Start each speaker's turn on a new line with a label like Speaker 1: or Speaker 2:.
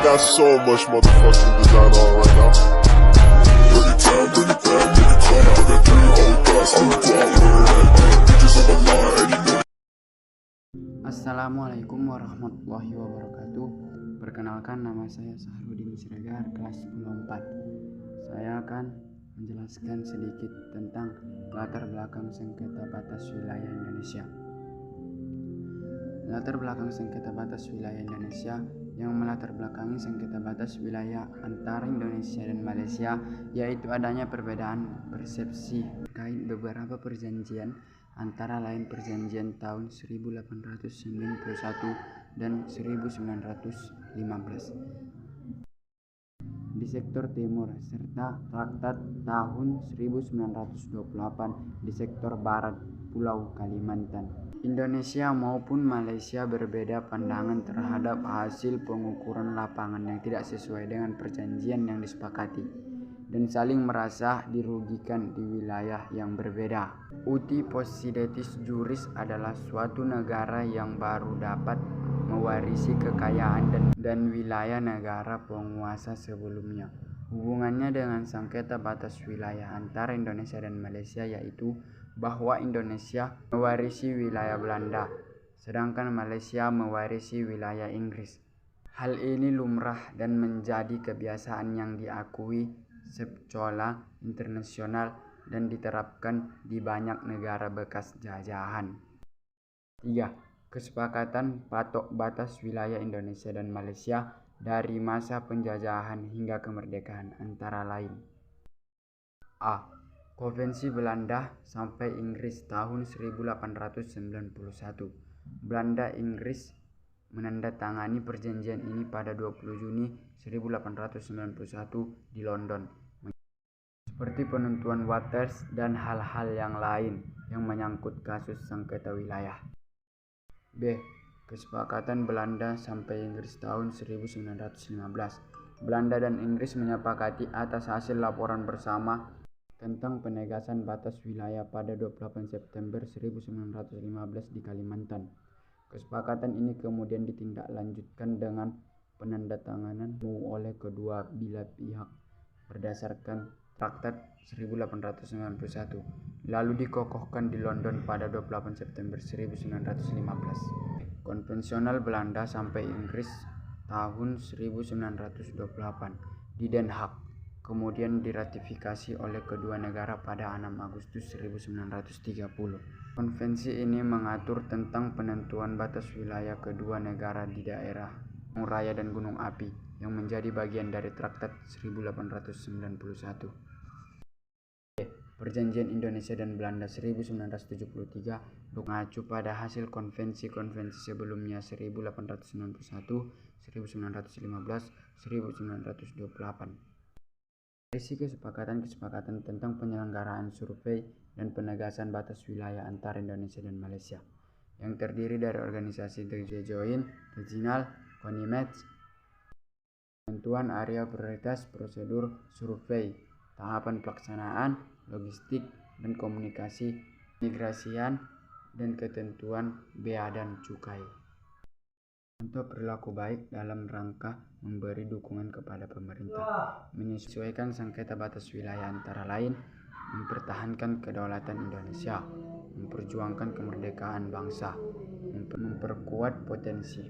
Speaker 1: got so much motherfucking design on right now. Bring it down, bring it down, nigga, come out, got 3 old thoughts, I'm the guap, bitches on my line, and you know.
Speaker 2: Assalamualaikum warahmatullahi wabarakatuh. Perkenalkan, nama saya Sahrudin Siregar, kelas 10 4. Saya akan menjelaskan sedikit tentang latar belakang sengketa batas wilayah Indonesia. Latar belakang sengketa batas wilayah Indonesia yang melatar belakangi sengketa batas wilayah antara Indonesia dan Malaysia, yaitu adanya perbedaan persepsi terkait beberapa perjanjian, antara lain perjanjian tahun 1891 dan 1915 di sektor timur, serta traktat tahun 1928 di sektor barat Pulau Kalimantan. Indonesia maupun Malaysia berbeda pandangan terhadap hasil pengukuran lapangan yang tidak sesuai dengan perjanjian yang disepakati, dan saling merasa dirugikan di wilayah yang berbeda. Uti possidetis juris adalah suatu negara yang baru dapat mewarisi kekayaan dan wilayah negara penguasa sebelumnya. Hubungannya dengan sengketa batas wilayah antara Indonesia dan Malaysia yaitu bahwa Indonesia mewarisi wilayah Belanda, sedangkan Malaysia mewarisi wilayah Inggris. Hal ini lumrah dan menjadi kebiasaan yang diakui secara internasional dan diterapkan di banyak negara bekas jajahan. 3. Kesepakatan patok batas wilayah Indonesia dan Malaysia dari masa penjajahan hingga kemerdekaan antara lain: A. Konvensi Belanda sampai Inggris tahun 1891. Belanda Inggris menandatangani perjanjian ini pada 20 Juni 1891 di London, seperti penentuan Waters dan hal-hal yang lain yang menyangkut kasus sengketa wilayah. B. Kesepakatan Belanda sampai Inggris tahun 1915. Belanda dan Inggris menyepakati atas hasil laporan bersama tentang penegasan batas wilayah pada 28 September 1915 di Kalimantan. Kesepakatan ini kemudian ditindaklanjutkan dengan penandatanganan oleh kedua belah pihak berdasarkan Traktat 1891, lalu dikokohkan di London pada 28 September 1915. Konvensional Belanda sampai Inggris tahun 1928 di Den Haag, kemudian diratifikasi oleh kedua negara pada 6 Agustus 1930. Konvensi ini mengatur tentang penentuan batas wilayah kedua negara di daerah Gunung Raya dan Gunung Api yang menjadi bagian dari Traktat 1891. Perjanjian Indonesia dan Belanda 1973 mengacu pada hasil konvensi-konvensi sebelumnya 1891, 1915, 1928. Berisi kesepakatan tentang penyelenggaraan survei dan penegasan batas wilayah antara Indonesia dan Malaysia, yang terdiri dari organisasi The Joint Regional Committee, penentuan area prioritas, prosedur survei, tahapan pelaksanaan, logistik dan komunikasi, imigrasian, dan ketentuan bea dan cukai. Untuk perilaku baik dalam rangka memberi dukungan kepada pemerintah, menyesuaikan sengketa batas wilayah antara lain mempertahankan kedaulatan Indonesia, memperjuangkan kemerdekaan bangsa, memperkuat potensi